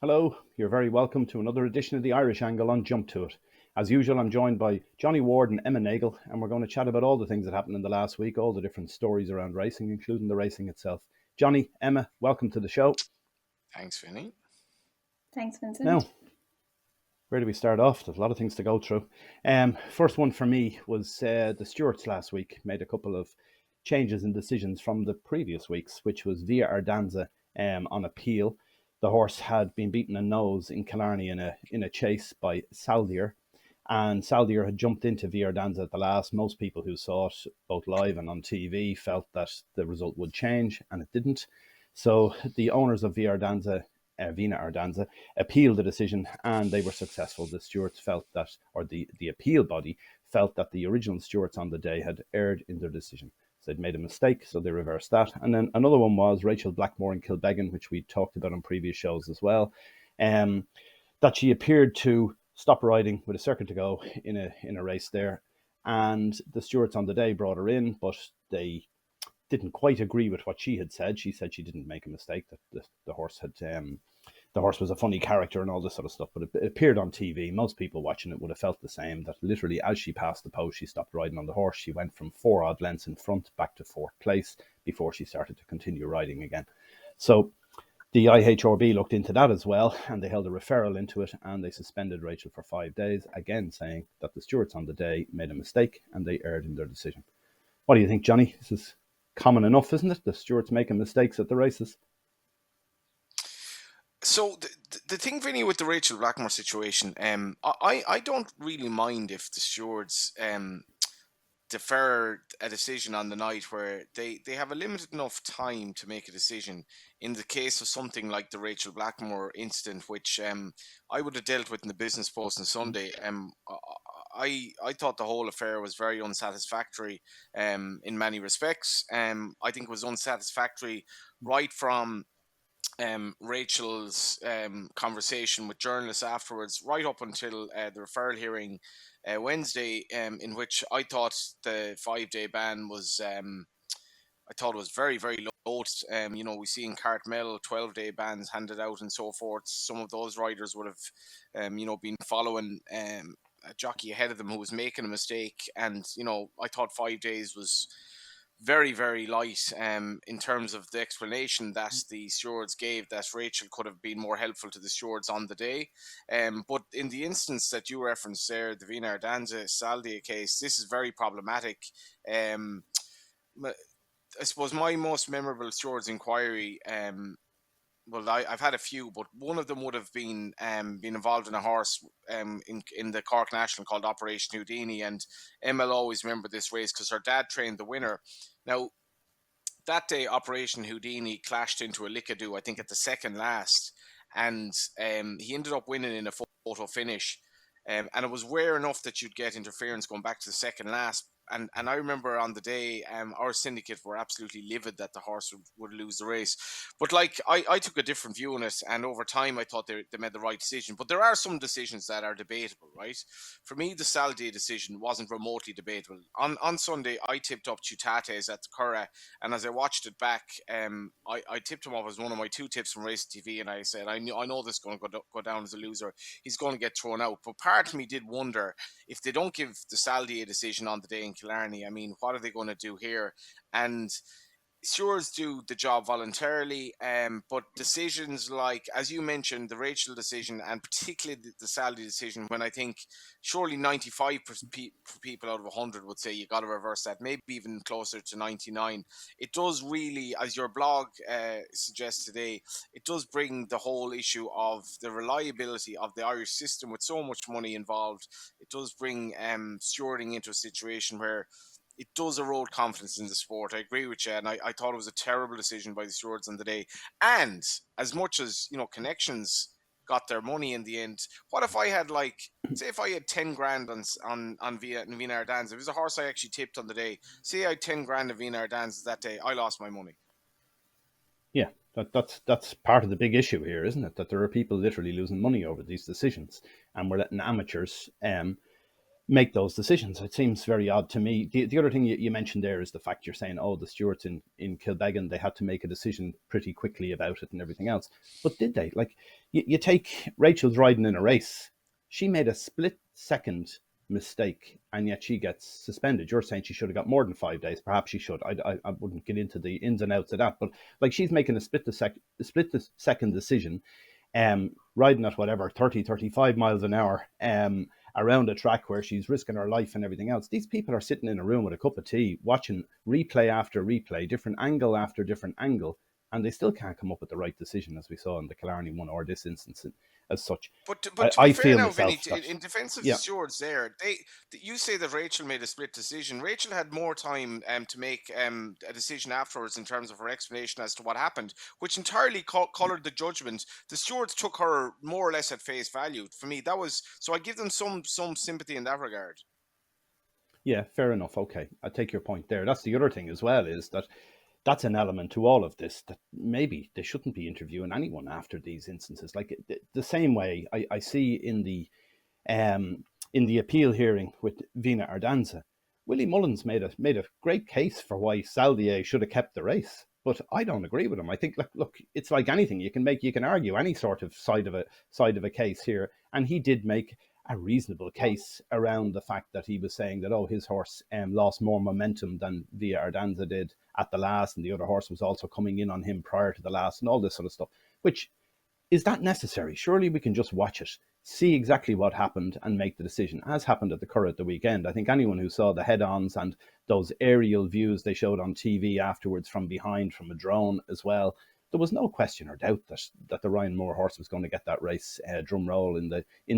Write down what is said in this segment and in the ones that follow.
Hello, you're very welcome to another edition of the Irish Angle on Jump to It. As usual, I'm joined by Johnny Ward and Emma Nagle, and we're going to chat about all the things that happened in the last week, all the different stories around racing, including the racing itself. Johnny, Emma, welcome to the show. Thanks, Vinny. Thanks, Vincent. Now, where do we start off? There's a lot of things to go through. First one for me was the Stewarts last week made a couple of changes and decisions from the previous weeks, which was Via Ardanza on appeal. The horse had been beaten a nose in Killarney in a chase by Saldier, and Saldier had jumped into Via Ardanza at the last. Most people who saw it both live and on TV felt that the result would change, and it didn't. So the owners of Via Ardanza, Vina Ardanza, appealed the decision, and they were successful. The stewards felt that, or the appeal body felt that the original stewards on the day had erred in their decision. They'd made a mistake, so they reversed that. And then another one was Rachel Blackmore in Kilbeggan, which we talked about on previous shows as well, that she appeared to stop riding with a circuit to go in a race there. And the stewards on the day brought her in, but they didn't quite agree with what she had said. She said she didn't make a mistake, that the horse had... the horse was a funny character and all this sort of stuff, but it appeared on TV. Most people watching it would have felt the same, that literally as she passed the post, she stopped riding on the horse. She went from 4 odd lengths in front back to 4th place before she started to continue riding again. So the IHRB looked into that as well, and they held a referral into it, and they suspended Rachel for 5 days, again saying that the stewards on the day made a mistake and they erred in their decision. What do you think, Johnny? This is common enough, isn't it? The stewards making mistakes at the races. So the thing, Vinny, with the Rachel Blackmore situation, I don't really mind if the stewards defer a decision on the night where they have a limited enough time to make a decision. In the case of something like the Rachel Blackmore incident, which I would have dealt with in the Business Post on Sunday, I thought the whole affair was very unsatisfactory in many respects. I think it was unsatisfactory right from Rachel's conversation with journalists afterwards, right up until the referral hearing Wednesday, in which I thought the 5-day ban was, I thought it was very, very low. We see in Cartmel 12-day bans handed out and so forth. Some of those riders would have, been following a jockey ahead of them who was making a mistake, and I thought 5 days was very, very light in terms of the explanation that the stewards gave, that Rachel could have been more helpful to the stewards on the day. But in the instance that you referenced there, the Vina Ardanza Saldia case, this is very problematic. I suppose my most memorable stewards inquiry, I've had a few, but one of them would have been involved in a horse in the Cork National called Operation Houdini, and Emma will always remember this race because her dad trained the winner. Now, that day, Operation Houdini clashed into a Lickadoo, I think at the second last, and he ended up winning in a photo finish, and it was rare enough that you'd get interference going back to the second last. And I remember on the day, our syndicate were absolutely livid that the horse would lose the race. But I took a different view on it, and over time I thought they made the right decision. But there are some decisions that are debatable, right? For me, the Salday decision wasn't remotely debatable. On Sunday, I tipped up Chutates at the Curragh, and as I watched it back, I tipped him off as one of my 2 tips from Racing TV, and I said, I know this is going to go down as a loser. He's going to get thrown out. But part of me did wonder, if they don't give the Salday a decision on the day in Killarney, I mean, what are they going to do here? And stewards do the job voluntarily, but decisions like, as you mentioned, the Rachel decision, and particularly the Saldy decision, when I think surely 95 people out of 100 would say you got to reverse that, maybe even closer to 99. It does really, as your blog suggests today, it does bring the whole issue of the reliability of the Irish system with so much money involved. It does bring stewarding into a situation where it does erode confidence in the sport. I agree with you, and I thought it was a terrible decision by the stewards on the day. And as much as Connections got their money in the end, what if I had say if I had 10 grand on Vina Ardanza, if it was a horse I actually tipped on the day, say I had 10 grand of Vina Ardanza that day, I lost my money. Yeah, that's part of the big issue here, isn't it? That there are people literally losing money over these decisions, and we're letting amateurs make those decisions. It seems very odd to me. The other thing you mentioned there is the fact you're saying, oh, the stewards in Kilbeggan, they had to make a decision pretty quickly about it and everything else. But did they? Like, you take Rachel's riding in a race. She made a split second mistake and yet she gets suspended. You're saying she should have got more than 5 days. Perhaps she should. I wouldn't get into the ins and outs of that. But like, she's making a split second decision, riding at whatever, 30, 35 miles an hour, around a track where she's risking her life and everything else. These people are sitting in a room with a cup of tea, watching replay after replay, different angle after different angle, and they still can't come up with the right decision, as we saw in the Killarney one or this instance as such. But to be I fair feel now, myself Vinny, that, in defence of the yeah, stewards there, you say that Rachel made a split decision. Rachel had more time to make a decision afterwards in terms of her explanation as to what happened, which entirely coloured the judgment. The stewards took her more or less at face value. For me, that was so. I give them some sympathy in that regard. yeah, fair enough. Okay, I take your point there. That's the other thing as well, is that that's an element to all of this, that maybe they shouldn't be interviewing anyone after these instances. Like the same way I see in the appeal hearing with Vina Ardanza, Willie Mullins made a great case for why Saldier should have kept the race. But I don't agree with him. I think, look, it's like anything. You can argue any sort of side of a case here, and he did make a reasonable case around the fact that he was saying that, oh, his horse lost more momentum than Via Ardanza did at the last, and the other horse was also coming in on him prior to the last, and all this sort of stuff. Which, is that necessary? Surely we can just watch it, see exactly what happened, and make the decision, as happened at the Curragh at the weekend. I think anyone who saw the head-ons and those aerial views they showed on TV afterwards from behind, from a drone as well, there was no question or doubt that the Ryan Moore horse was going to get that race, drum roll in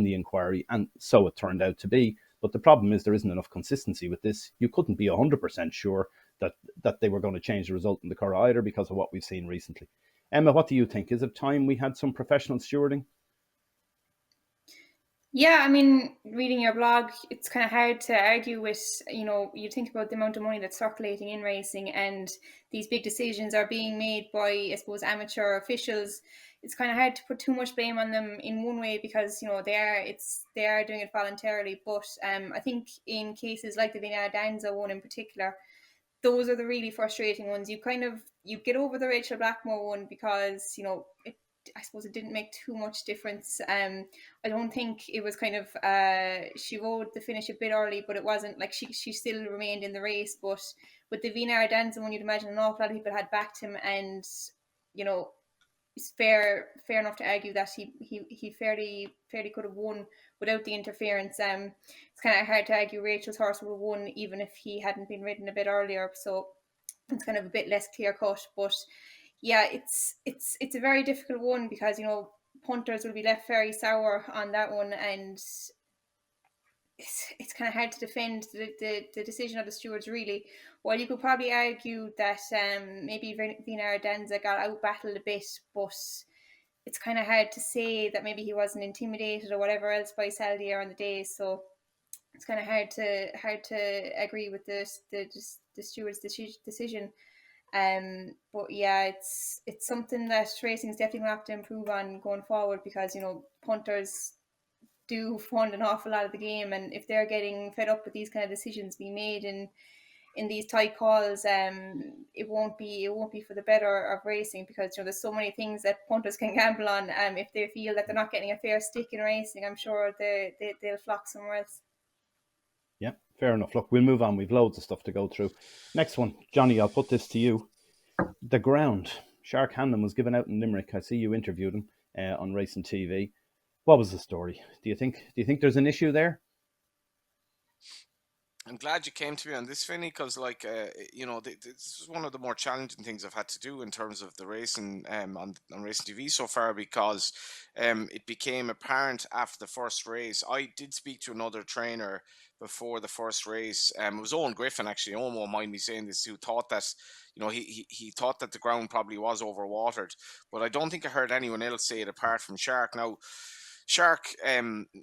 the inquiry, and so it turned out to be. But the problem is there isn't enough consistency with this. You couldn't be 100% sure that they were going to change the result in the Curragh either, because of what we've seen recently. Emma, what do you think? Is it time we had some professional stewarding? Yeah, I mean, reading your blog, it's kind of hard to argue with, you think about the amount of money that's circulating in racing, and these big decisions are being made by, I suppose, amateur officials. It's kind of hard to put too much blame on them in one way, because, they are doing it voluntarily. But I think in cases like the Vina Danza one in particular, those are the really frustrating ones. You get over the Rachel Blackmore one because, I suppose it didn't make too much difference. I don't think it was kind of she rode the finish a bit early, but it wasn't like she still remained in the race. But with the Vina Ardanza one, you'd imagine an awful lot of people had backed him, and it's fair enough to argue that he fairly could have won without the interference. It's kind of hard to argue Rachel's horse would have won even if he hadn't been ridden a bit earlier. So it's kind of a bit less clear cut. But yeah, it's a very difficult one, because punters will be left very sour on that one, and it's kind of hard to defend the decision of the stewards, really. While you could probably argue that maybe Vina Ardanza got out battled a bit, but it's kind of hard to say that maybe he wasn't intimidated or whatever else by Saldier on the day. So it's kind of hard to agree with the stewards' decision. But yeah, it's something that racing is definitely going to have to improve on going forward, because punters do fund an awful lot of the game, and if they're getting fed up with these kind of decisions being made in these tight calls, it won't be for the better of racing, because there's so many things that punters can gamble on. If they feel that they're not getting a fair stick in racing, I'm sure they'll flock somewhere else. Yeah, fair enough. Look, we'll move on. We've loads of stuff to go through. Next one, Johnny, I'll put this to you. The ground. Shark Hanlon was given out in Limerick. I see you interviewed him on Racing TV. What was the story? Do you think there's an issue there? I'm glad you came to me on this, Finny, because this is one of the more challenging things I've had to do in terms of the racing on Racing TV so far, because it became apparent after the first race. I did speak to another trainer before the first race. It was Owen Griffin, actually. Owen won't mind me saying this, who thought that he thought that the ground probably was overwatered, but I don't think I heard anyone else say it apart from Shark. Now, Shark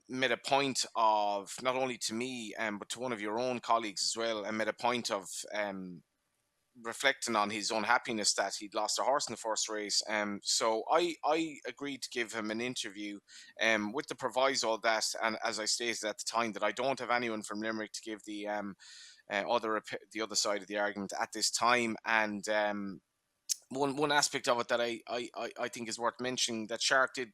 made a point of, not only to me, but to one of your own colleagues as well, and made a point of reflecting on his unhappiness that he'd lost a horse in the first race. So I agreed to give him an interview, with the proviso that, and as I stated at the time, that I don't have anyone from Limerick to give the the other side of the argument at this time. And one aspect of it that I think is worth mentioning, that Shark did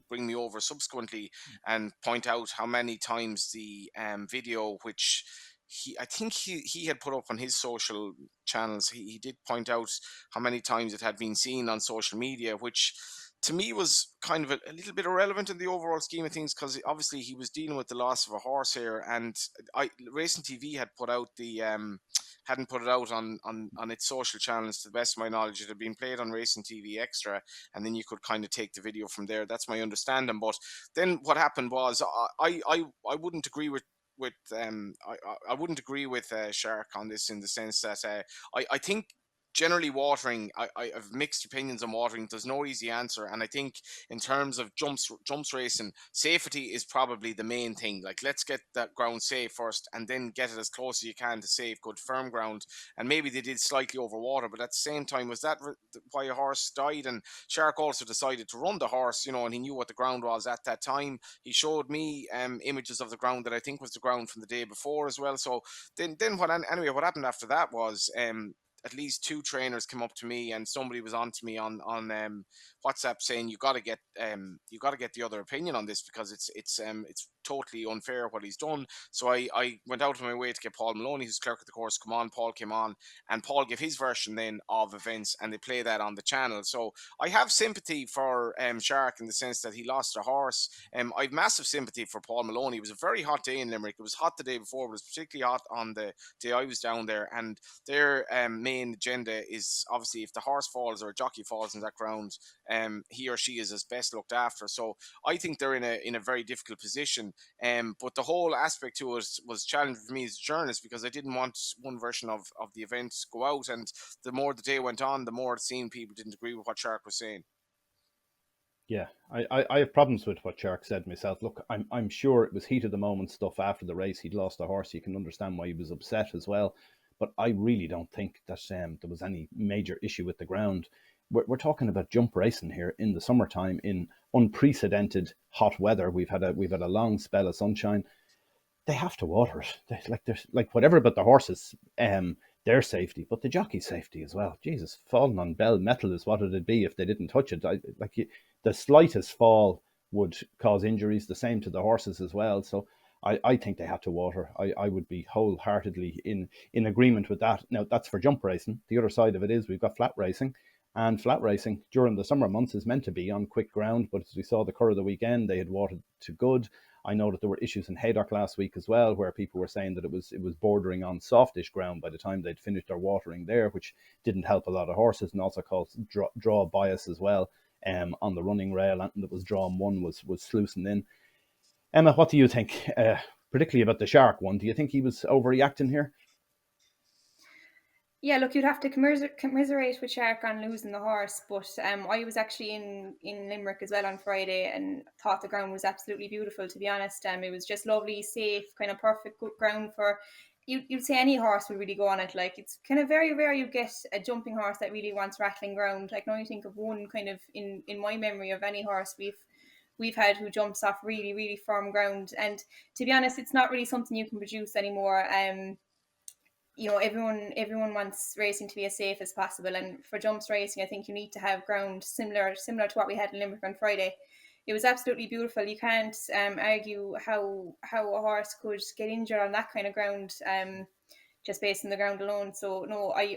bring me over subsequently and point out how many times the video, which I think he had put up on his social channels, he did point out how many times it had been seen on social media, which to me was kind of a little bit irrelevant in the overall scheme of things, because obviously he was dealing with the loss of a horse here. And Racing TV had put out the hadn't put it out on its social channels. To the best of my knowledge, it had been played on Racing TV Extra, and then you could kind of take the video from there. That's my understanding. But then what happened was, I wouldn't agree with I wouldn't agree with Shark on this, in the sense that I think generally watering, I have mixed opinions on watering. There's no easy answer, and I think in terms of jumps racing, safety is probably the main thing. Like, let's get that ground safe first, and then get it as close as you can to safe, good firm ground. And maybe they did slightly overwater, but at the same time, was that why a horse died? And Shark also decided to run the horse, and he knew what the ground was at that time. He showed me images of the ground that I think was the ground from the day before as well. So then what happened after that was, at least two trainers came up to me, and somebody was on to me on WhatsApp, saying, you got to get the other opinion on this, because it's totally unfair what he's done. So I went out of my way to get Paul Maloney, who's clerk at the course, come on. Paul came on, and Paul gave his version then of events, and they play that on the channel. So I have sympathy for Shark, in the sense that he lost a horse. I have massive sympathy for Paul Maloney. It was a very hot day in Limerick. It was hot the day before, but it was particularly hot on the day I was down there. And their main agenda is, obviously, if the horse falls or a jockey falls in that ground, he or she is as best looked after. So I think they're in a very difficult position. But the whole aspect to it was challenging for me as a journalist, because I didn't want one version of the event to go out. And the more the day went on, the more it seemed people didn't agree with what Shark was saying. Yeah, I have problems with what Shark said myself. Look, I'm sure it was heat of the moment stuff after the race. He'd lost a horse. You can understand why he was upset as well. But I really don't think that there was any major issue with the ground. We're talking about jump racing here in the summertime in unprecedented hot weather. We've had a long spell of sunshine. They have to water it. There's whatever about the horses, their safety, but the jockey's safety as well. Jesus, falling on bell metal is what it'd be if they didn't touch it. The slightest fall would cause injuries. The same to the horses as well. So I think they have to water. I would be wholeheartedly in agreement with that. Now, that's for jump racing. The other side of it is we've got flat racing. And flat racing during the summer months is meant to be on quick ground. But as we saw the Cur of the weekend, they had watered to good. I know that there were issues in Haydock last week as well, where people were saying that it was bordering on softish ground by the time they'd finished their watering there, which didn't help a lot of horses, and also caused draw bias as well on the running rail. And that was drawn one was sluicing in. Emma, what do you think, particularly about the Shark one? Do you think he was overreacting here? Yeah, look, you'd have to commiserate with Shark on losing the horse, but I was actually in Limerick as well on Friday, and thought the ground was absolutely beautiful, to be honest. It was just lovely, safe, kind of perfect good ground for, you'd say any horse would really go on it. Like, it's kind of very rare you get a jumping horse that really wants rattling ground. Like, now you think of one kind of in my memory of any horse we've had who jumps off really, really firm ground. And to be honest, it's not really something you can produce anymore. Everyone wants racing to be as safe as possible, and for jumps racing, I think you need to have ground similar to what we had in Limerick on Friday. It was absolutely beautiful. You can't argue how a horse could get injured on that kind of ground, just based on the ground alone. So no, I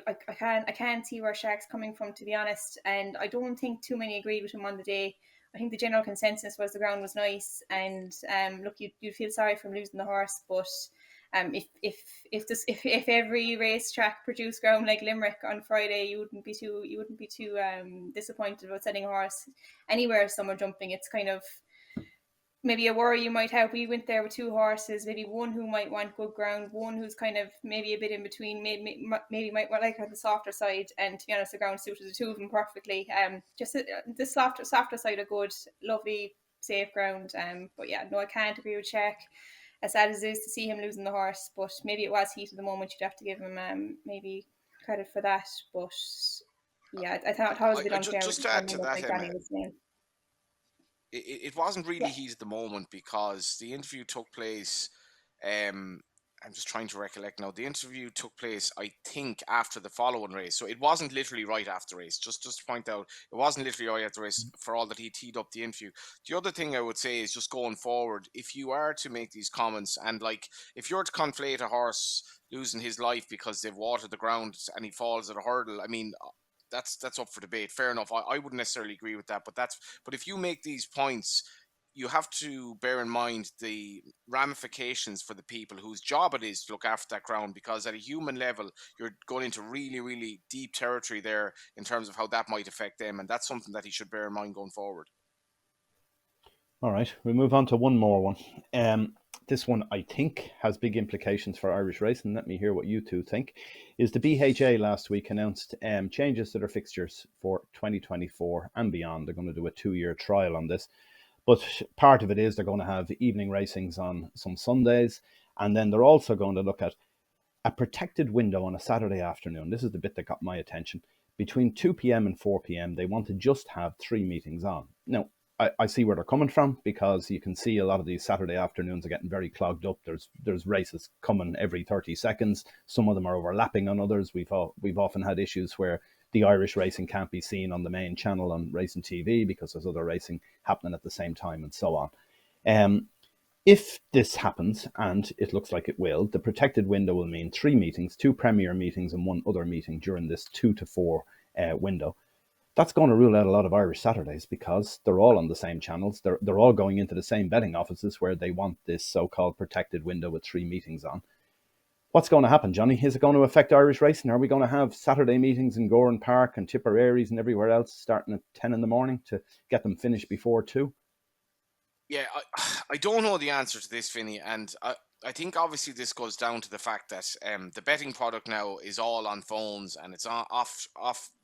can't see where Shark's coming from, to be honest, and I don't think too many agreed with him on the day. I think the general consensus was the ground was nice, and look, you'd feel sorry for him losing the horse, but if every racetrack produced ground like Limerick on Friday, you wouldn't be too disappointed about sending a horse anywhere summer jumping. It's kind of maybe a worry you might have. We went there with two horses, maybe one who might want good ground, one who's kind of maybe a bit in between, maybe might like on the softer side. And to be honest, the ground suited the two of them perfectly. Just the softer side of good, lovely, safe ground. But yeah, no, I can't agree with Shark. As sad as it is to see him losing the horse, but maybe it was heat of the moment. You'd have to give him maybe credit for that. But yeah, I thought it was a bit unfair with Just the to add timing, to that, like Danny was saying. it wasn't really Yeah. heat at the moment because the interview took place. I'm just trying to recollect now. The interview took place, I think, after the following race, so it wasn't literally right after the race. Just to point out, it wasn't literally right after the race for all that he teed up the interview. The other thing I would say is just going forward, if you are to make these comments and like if you're to conflate a horse losing his life because they've watered the ground and he falls at a hurdle, I mean, that's up for debate. Fair enough. I wouldn't necessarily agree with that, but if you make these points, you have to bear in mind the ramifications for the people whose job it is to look after that ground, because at a human level you're going into really, really deep territory there in terms of how that might affect them, and that's something that he should bear in mind going forward. All right, we move on to one more one. This one, I think, has big implications for Irish racing. Let me hear what you two think. Is the BHA last week announced changes to their fixtures for 2024 and beyond. They're going to do a 2-year trial on this. But part of it is they're going to have evening racings on some Sundays. And then they're also going to look at a protected window on a Saturday afternoon. This is the bit that got my attention. Between 2 p.m. and 4 p.m., they want to just have 3 meetings on. Now, I see where they're coming from, because you can see a lot of these Saturday afternoons are getting very clogged up. There's races coming every 30 seconds. Some of them are overlapping on others. We've often had issues where the Irish racing can't be seen on the main channel on Racing TV because there's other racing happening at the same time and so on. If this happens, and it looks like it will, the protected window will mean 3 meetings, 2 premier meetings and 1 other meeting during this 2 to 4 window. That's going to rule out a lot of Irish Saturdays because they're all on the same channels. They're all going into the same betting offices where they want this so-called protected window with 3 meetings on. What's going to happen, Johnny? Is it going to affect Irish racing? Are we going to have Saturday meetings in Gowran Park and Tipperary and everywhere else starting at 10 in the morning to get them finished before 2? Yeah, I don't know the answer to this, Vinny, and I think obviously this goes down to the fact that the betting product now is all on phones and it's off.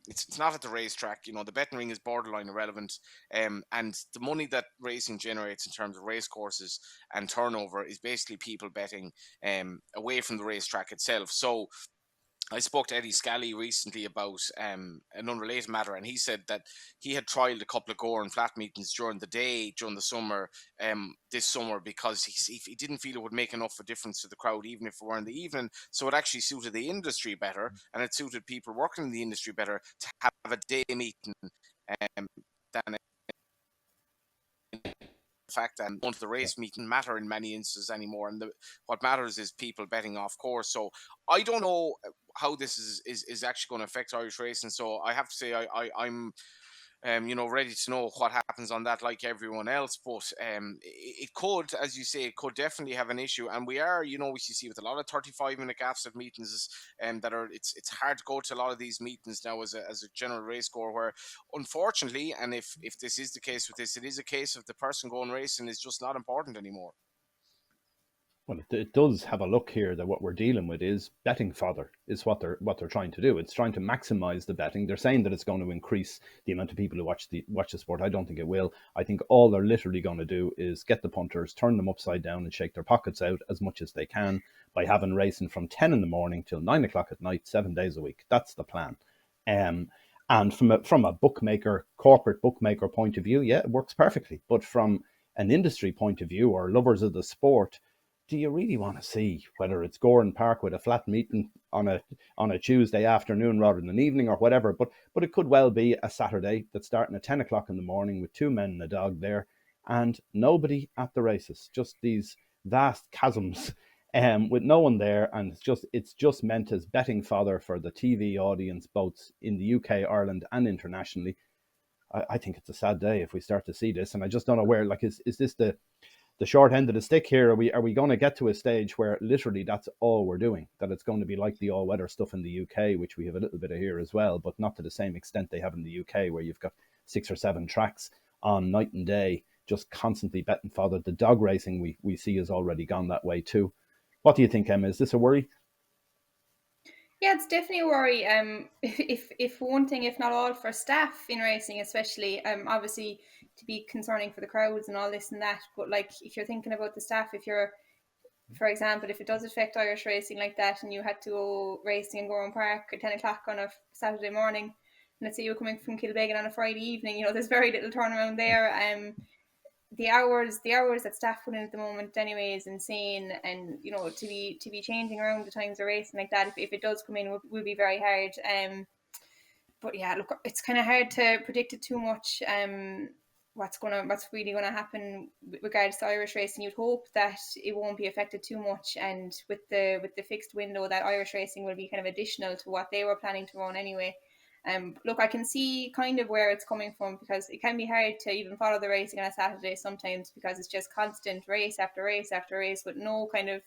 It's not at the racetrack. You know, the betting ring is borderline irrelevant, and the money that racing generates in terms of race courses and turnover is basically people betting away from the racetrack itself. So I spoke to Eddie Scally recently about an unrelated matter, and he said that he had trialed a couple of Gore and flat meetings during the day during the summer, this summer, because he didn't feel it would make enough of a difference to the crowd, even if it were in the evening. So it actually suited the industry better, and it suited people working in the industry better to have a day meeting than fact that going to the race meeting matter in many instances anymore, and what matters is people betting off course. So I don't know how this is actually going to affect Irish racing. So I have to say I'm ready to know what happens on that, like everyone else. But it could, as you say, it could definitely have an issue. And we are, we see with a lot of 35-minute gaps at meetings, that are it's hard to go to a lot of these meetings now as a general race goer. Where unfortunately, and if this is the case with this, it is a case of the person going racing is just not important anymore. Well, it does have a look here that what we're dealing with is betting fodder, is what they're trying to do. It's trying to maximize the betting. They're saying that it's going to increase the amount of people who watch the sport. I don't think it will. I think all they're literally going to do is get the punters, turn them upside down, and shake their pockets out as much as they can by having racing from 10 in the morning till 9 o'clock at night, 7 days a week. That's the plan. And from a corporate bookmaker point of view, yeah, it works perfectly. But from an industry point of view, or lovers of the sport, do you really want to see whether it's Gowran Park with a flat meeting on a Tuesday afternoon rather than evening or whatever? But it could well be a Saturday that's starting at 10 o'clock in the morning with 2 men and a dog there, and nobody at the races. Just these vast chasms, with no one there, and it's just meant as betting fodder for the TV audience, both in the UK, Ireland, and internationally. I think it's a sad day if we start to see this, and I just don't know where. Like, is this the short end of the stick here? Are we going to get to a stage where literally that's all we're doing? That it's going to be like the all-weather stuff in the UK, which we have a little bit of here as well, but not to the same extent they have in the UK, where you've got 6 or 7 tracks on night and day, just constantly betting fodder. The dog racing we see has already gone that way too. What do you think, Emma? Is this a worry? Yeah, it's definitely a worry. If one thing, if not all, for staff in racing, especially, obviously to be concerning for the crowds and all this and that. But like, if you're thinking about the staff, if you're for example, if it does affect Irish racing like that, and you had to go racing in Gorham Park at 10 o'clock on a Saturday morning, and let's say you were coming from Kilbeggan on a Friday evening, there's very little turnaround there. The hours that staff put in at the moment anyway is insane, and to be changing around the times of racing like that, if it does come in, will be very hard. But yeah, look, it's kind of hard to predict it too much. What's really gonna happen with regards to Irish racing? You'd hope that it won't be affected too much, and with the fixed window, that Irish racing will be kind of additional to what they were planning to run anyway. Look, I can see kind of where it's coming from, because it can be hard to even follow the racing on a Saturday sometimes, because it's just constant race after race after race with no kind of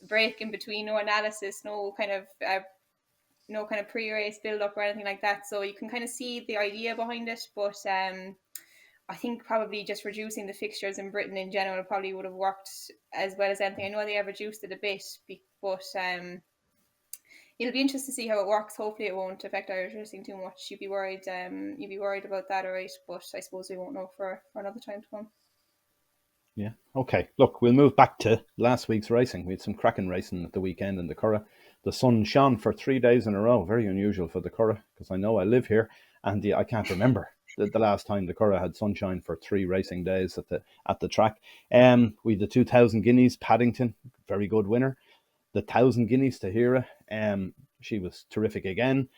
break in between, no analysis, no kind of pre-race build-up or anything like that. So you can kind of see the idea behind it, but I think probably just reducing the fixtures in Britain in general probably would have worked as well as anything. I know they have reduced it a bit, but it'll be interesting to see how it works. Hopefully it won't affect Irish racing too much. You'd be worried about that, all right, but I suppose we won't know for another time to come. Yeah. Okay. Look, we'll move back to last week's racing. We had some cracking racing at the weekend in the Curragh. The sun shone for 3 days in a row. Very unusual for the Curragh, because I know I live here, and I can't remember the last time the Curragh had sunshine for 3 racing days at the track. We had the 2,000 guineas, Paddington, very good winner. The 1,000 guineas to Hera, she was terrific again.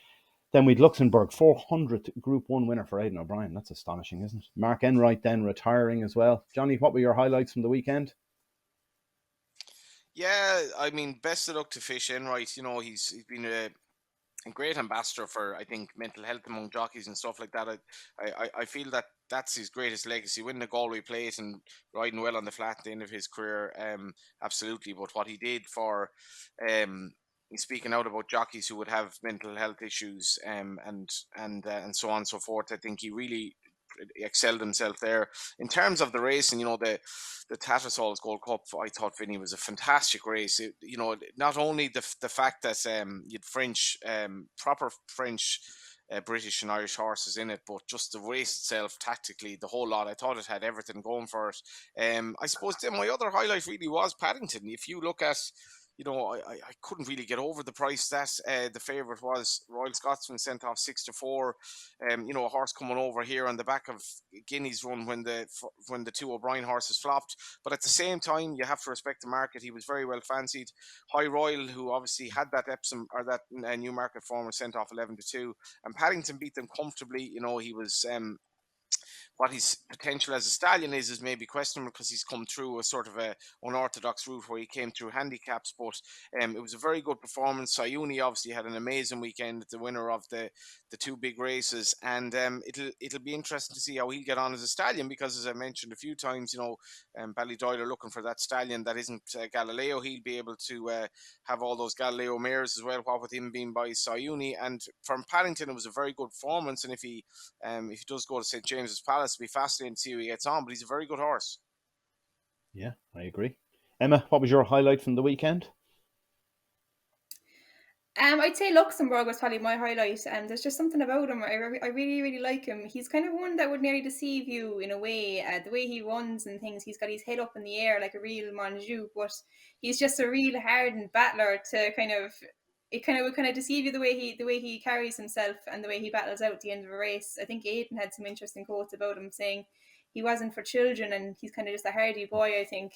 Then we'd Luxembourg, 400th Group 1 winner for Aidan O'Brien. That's astonishing, isn't it? Mark Enright then retiring as well. Johnny, what were your highlights from the weekend? Yeah, I mean, best of luck to Fish Enright. He's been a great ambassador for, I think, mental health among jockeys and stuff like that. I feel that that's his greatest legacy, winning the Galway Plate and riding well on the flat at the end of his career. Absolutely. But what he did for speaking out about jockeys who would have mental health issues, and so on and so forth, I think he really excelled himself there. In terms of the racing, the Tattersalls Gold Cup, I thought, Vinny, was a fantastic race. Not only the fact that you'd French, proper French, British and Irish horses in it, but just the race itself, tactically, the whole lot. I thought it had everything going for it. I suppose then my other highlight really was Paddington. If you look at, I couldn't really get over the price that the favourite was. Royal Scotsman sent off 6-4. A horse coming over here on the back of Guinea's run when the 2 O'Brien horses flopped. But at the same time, you have to respect the market. He was very well fancied. High Royal, who obviously had that Epsom or that Newmarket form, was sent off 11-2, and Paddington beat them comfortably. He was. What his potential as a stallion is maybe questionable, because he's come through a sort of a unorthodox route where he came through handicaps, but it was a very good performance. Sayuni obviously had an amazing weekend, the winner of the 2 big races, and it'll be interesting to see how he'll get on as a stallion, because as I mentioned a few times, Ballydoyle are looking for that stallion that isn't Galileo. He'll be able to have all those Galileo mares as well, what with him being by Sayuni. And from Paddington, it was a very good performance, and if he does go to St James's Palace, it'll be fascinating to see how he gets on, but he's a very good horse. Yeah, I agree. Emma, what was your highlight from the weekend? I'd say Luxembourg was probably my highlight. There's just something about him. I really, really like him. He's kind of one that would nearly deceive you in a way. The way he runs and things, he's got his head up in the air like a real Monjou, but he's just a real hardened battler. It would kind of deceive you the way he carries himself and the way he battles out at the end of a race. I think Aidan had some interesting quotes about him, saying he wasn't for children and he's kind of just a hardy boy, I think.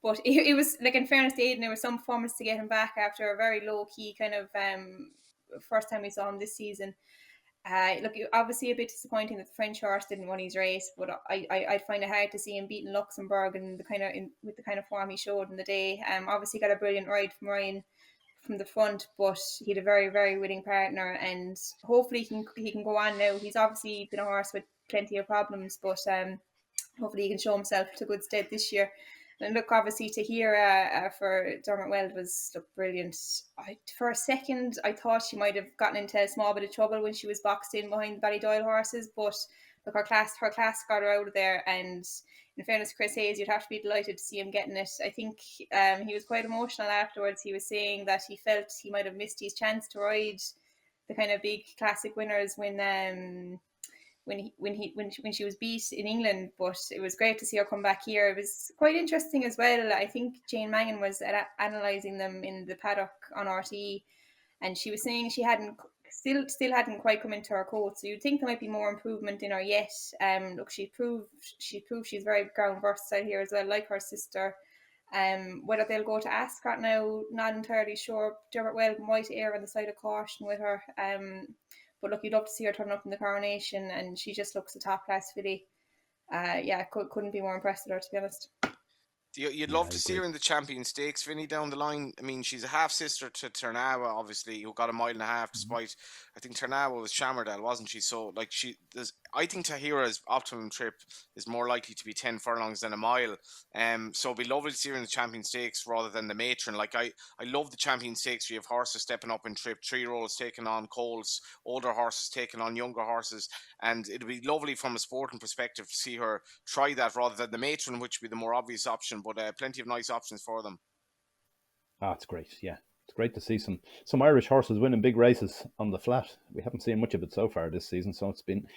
But it was, like, in fairness to Aidan, there was some performance to get him back after a very low-key kind of first time we saw him this season. Look, obviously a bit disappointing that the French horse didn't win his race, but I'd find it hard to see him beating Luxembourg and with the kind of form he showed in the day. Obviously got a brilliant ride from Ryan from the front, but he had a very, very willing partner, and hopefully he can go on now. He's obviously been a horse with plenty of problems, but hopefully he can show himself to good stead this year. And look, obviously to hear for Dermot Weld was brilliant. For a second, I thought she might have gotten into a small bit of trouble when she was boxed in behind the Ballydoyle horses, but look, her class got her out of there. And in fairness to Chris Hayes, you'd have to be delighted to see him getting it. I think he was quite emotional afterwards. He was saying that he felt he might have missed his chance to ride the kind of big classic winners when when she was beat in England. But it was great to see her come back here. It was quite interesting as well. I think Jane Mangan was analysing them in the paddock on RTE, and she was saying she still hadn't quite come into her coat. So you'd think there might be more improvement in her yet. Look, she proved she's very ground versatile here as well, like her sister. Whether they'll go to Ascot now, not entirely sure. Dermot Weld might err on the side of caution with her. But look, you'd love to see her turn up in the Coronation, and she just looks a top class filly. Couldn't be more impressed with her, to be honest. You'd love to see her in the Champion Stakes, Vinny, down the line. I mean, she's a half sister to Ternawa, obviously, who got a mile and a half, despite I think Ternawa was Shammerdale, wasn't she? So, like, I think Tahira's optimum trip is more likely to be 10 furlongs than a mile. So it'd be lovely to see her in the Champion Stakes rather than the Matron. Like, I love the Champion Stakes. We have horses stepping up in trip, 3-year-olds taking on coals, older horses taking on younger horses, and it'd be lovely from a sporting perspective to see her try that rather than the Matron, which would be the more obvious option. But plenty of nice options for them. It's great. Yeah, it's great to see some Irish horses winning big races on the flat. We haven't seen much of it so far this season, so it's been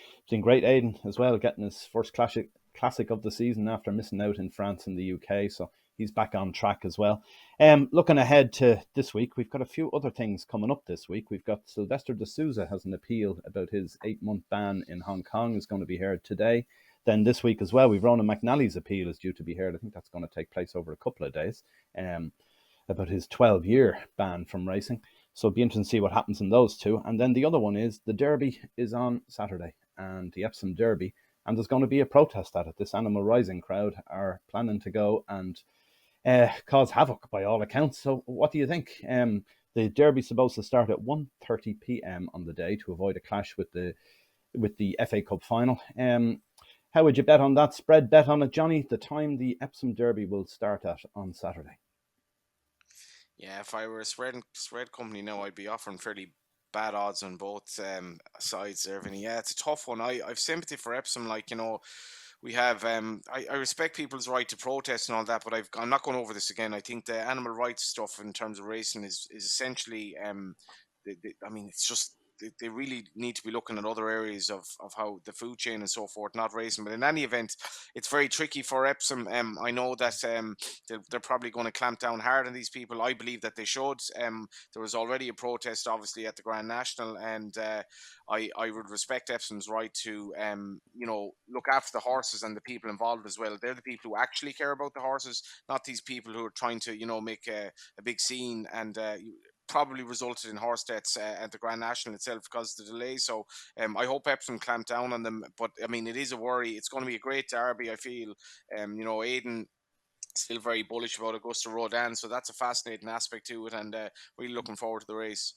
great. Aidan as well, getting his first classic of the season after missing out in France and the UK, so he's back on track as well. Looking ahead to this week, we've got a few other things coming up this week. We've got Sylvester de Souza has an appeal about his 8-month ban in Hong Kong, is going to be heard today. Then this week as well, we've Ronan McNally's appeal is due to be heard. I think that's going to take place over a couple of days, about his 12-year ban from racing. So it'll be interesting to see what happens in those two. And then the other one is the Derby is on Saturday, and the Epsom Derby, and there's going to be a protest at it. This Animal Rising crowd are planning to go and cause havoc by all accounts. So what do you think? The Derby's supposed to start at 1:30 p.m. on the day to avoid a clash with the FA Cup final. How would you bet on that? Spread bet on it, Johnny, the time the Epsom Derby will start at on Saturday. Yeah, if I were a spread company now, I'd be offering fairly bad odds on both sides there, Vinny. Yeah, it's a tough one. I've sympathy for Epsom. Like, we have, I respect people's right to protest and all that, but I'm not going over this again. I think the animal rights stuff in terms of racing is essentially, I mean, it's just, they really need to be looking at other areas of how the food chain and so forth, not racing. But in any event, it's very tricky for Epsom. I know that they're probably going to clamp down hard on these people. I believe that they should. There was already a protest, obviously, at the Grand National, and I would respect Epsom's right to, look after the horses and the people involved as well. They're the people who actually care about the horses, not these people who are trying to, make a big scene and probably resulted in horse deaths at the Grand National itself because of the delay. So I hope Epsom clamp down on them. But I mean, it is a worry. It's going to be a great derby, I feel. Aidan still very bullish about Augusta Rodin, so that's a fascinating aspect to it, and really looking forward to the race.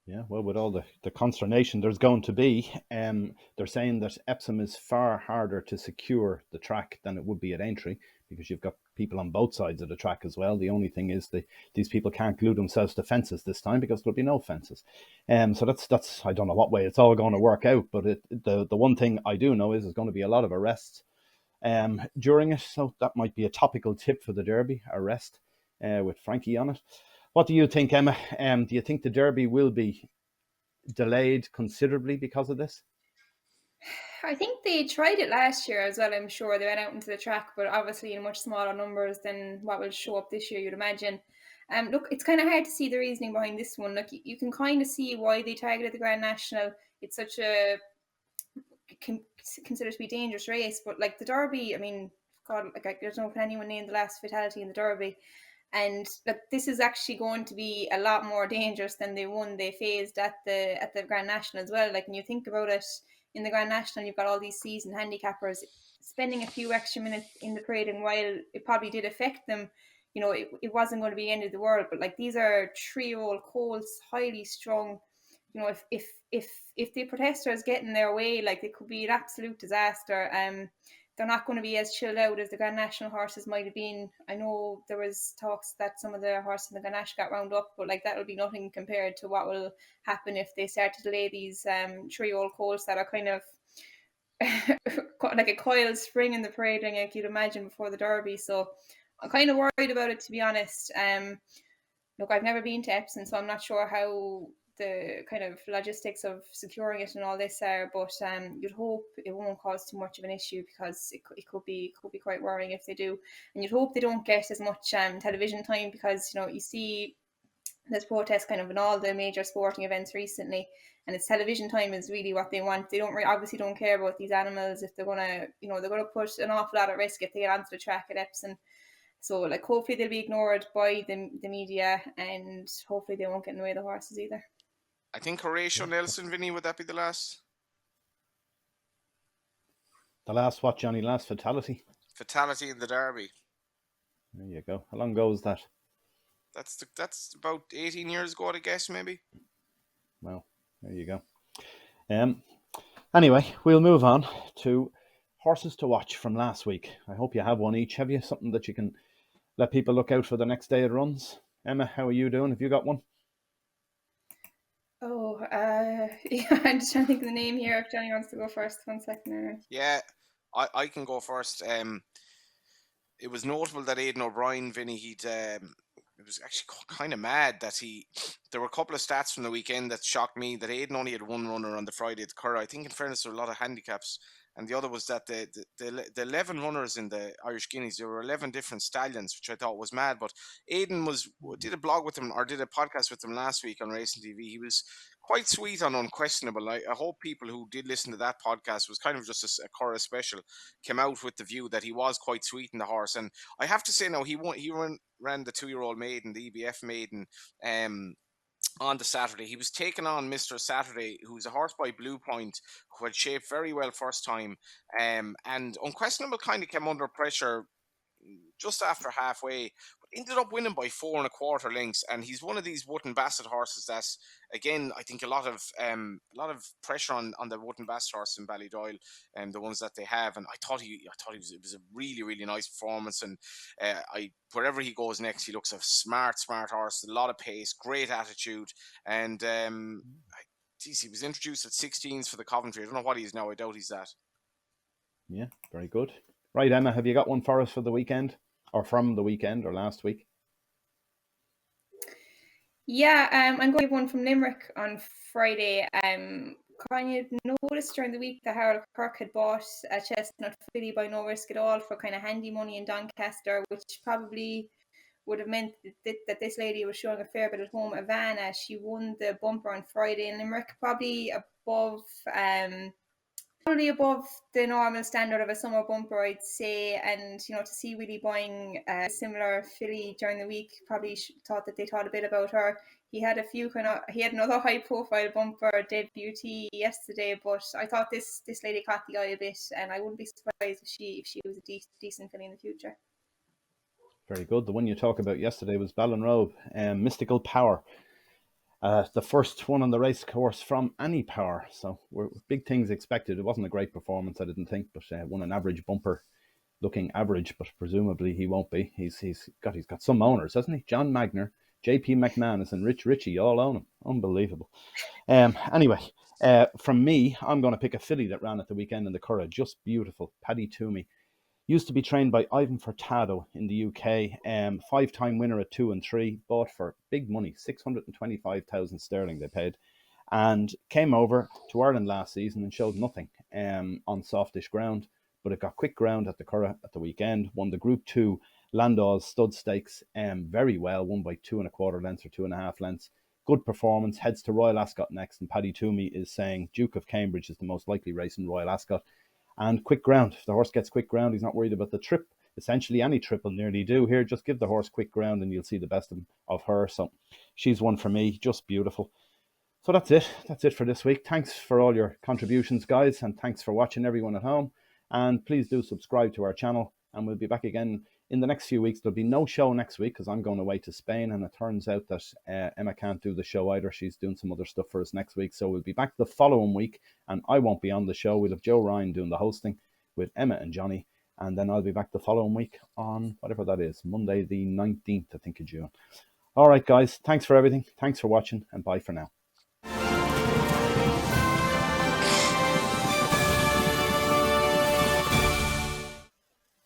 Yeah, well, with all the consternation there's going to be, they're saying that Epsom is far harder to secure the track than it would be at Aintree, because you've got people on both sides of the track as well. The only thing is these people can't glue themselves to fences this time because there'll be no fences. So that's I don't know what way it's all going to work out, but the one thing I do know is there's going to be a lot of arrests during it. So that might be a topical tip for the Derby, arrest with Frankie on it. What do you think, Emma? Do you think the Derby will be delayed considerably because of this? I think they tried it last year as well, I'm sure. They went out into the track, but obviously in much smaller numbers than what will show up this year, you'd imagine. Look, it's kind of hard to see the reasoning behind this one. Look, you can kind of see why they targeted the Grand National. It's such a considered to be dangerous race, but like the Derby, I mean, God, like I don't know if anyone named the last fatality in the Derby. And this is actually going to be a lot more dangerous than the one they faced at the Grand National as well. Like when you think about it, in the Grand National, you've got all these seasoned handicappers spending a few extra minutes in the parade, and while it probably did affect them, it wasn't going to be the end of the world. But like these are 3-year-old colts, highly strung. If the protesters get in their way, like it could be an absolute disaster. They're not going to be as chilled out as the Grand National horses might have been. I know there was talks that some of the horses in the Grand National got round up, but like that will be nothing compared to what will happen if they start to delay these 3-year-old colts that are kind of like a coiled spring in the parade ring, like you'd imagine, before the Derby. So I'm kind of worried about it, to be honest. Look, I've never been to Epsom, so I'm not sure how the kind of logistics of securing it and all this are, but you'd hope it won't cause too much of an issue, because it could be quite worrying if they do. And you'd hope they don't get as much television time, because you see there's protests kind of in all the major sporting events recently, and it's television time is really what they want. They obviously don't care about these animals if they're gonna put an awful lot at risk if they get onto the track at Epsom. So hopefully they'll be ignored by the media, and hopefully they won't get in the way of the horses either. I think Horatio Nelson, Vinny, would that be the last? The last what, Johnny? Last fatality? Fatality in the Derby. There you go. How long ago was that? That's about 18 years ago, I guess, maybe. Well, there you go. Anyway, we'll move on to horses to watch from last week. I hope you have one each. Have you something that you can let people look out for the next day it runs? Emma, how are you doing? Have you got one? Oh, yeah, I'm just trying to think of the name here. If Johnny wants to go first, 1 second. Yeah, I can go first. It was notable that Aidan O'Brien, Vinny, it was actually kind of mad that there were a couple of stats from the weekend that shocked me, that Aidan only had one runner on the Friday at the Curragh. I think in fairness there were a lot of handicaps, and the other was that the 11 runners in the Irish Guineas, there were 11 different stallions, which I thought was mad. But Aidan did a blog with him, or did a podcast with him last week on Racing TV. He was quite sweet on Unquestionable. I hope people who did listen to that podcast, was kind of just a Curragh special, came out with the view that he was quite sweet in the horse. And I have to say now, he ran the 2-year-old maiden, the EBF maiden, on the Saturday. He was taking on Mr. Saturday, who's a horse by Blue Point, who had shaped very well first time. And Unquestionable kind of came under pressure just after halfway, but ended up winning by 4 1/4 lengths. And he's one of these Wootton Bassett horses that, again, I think a lot of pressure on the Wootton Bassett horse in Ballydoyle, and the ones that they have. And I thought it was a really, really nice performance. And wherever he goes next, he looks a smart horse, a lot of pace, great attitude. And he was introduced at 16s for the Coventry. I don't know what he is now. I doubt he's that. Yeah, very good. Right, Emma, have you got one for us for the weekend, or from the weekend, or last week? Yeah, I'm going to give one from Limerick on Friday. Kind of noticed during the week that Harold Kirk had bought a chestnut filly by no risk at all for kind of handy money in Doncaster, which probably would have meant that this lady was showing a fair bit at home. Ivana, she won the bumper on Friday in Limerick, probably above the normal standard of a summer bumper, I'd say. And to see Willie buying a similar filly during the week, probably thought that they thought a bit about her. He had another high profile bumper debutee yesterday, but I thought this lady caught the eye a bit, and I wouldn't be surprised if she was a decent filly in the future. Very good. The one you talked about yesterday was Ballinrobe, Mystical Power. The first one on the race course from any power. So big things expected. It wasn't a great performance, I didn't think, but won an average bumper, looking average, but presumably he won't be. He's got some owners, hasn't he? John Magner, JP McManus, and Rich Ritchie all own him. Unbelievable. Anyway, from me, I'm going to pick a filly that ran at the weekend in the Curragh. Just beautiful. Paddy Toomey. Used to be trained by Ivan Furtado in the UK. 5-time winner at 2 and 3. Bought for big money, 625,000 sterling they paid. And came over to Ireland last season and showed nothing on softish ground. But it got quick ground at the Curragh at the weekend. Won the Group 2 Landau's Stud Stakes very well. Won by 2 1/4 lengths or 2.5 lengths. Good performance. Heads to Royal Ascot next. And Paddy Toomey is saying Duke of Cambridge is the most likely race in Royal Ascot. And quick ground. If the horse gets quick ground, he's not worried about the trip. Essentially, any trip will nearly do here. Just give the horse quick ground and you'll see the best of her. So she's one for me. Just beautiful. So that's it. That's it for this week. Thanks for all your contributions, guys. And thanks for watching, everyone at home. And please do subscribe to our channel. And we'll be back again in the next few weeks. There'll be no show next week because I'm going away to Spain. And it turns out that Emma can't do the show either. She's doing some other stuff for us next week. So we'll be back the following week. And I won't be on the show. We'll have Joe Ryan doing the hosting with Emma and Johnny. And then I'll be back the following week on whatever that is. Monday the 19th, I think, of June. All right, guys. Thanks for everything. Thanks for watching. And bye for now.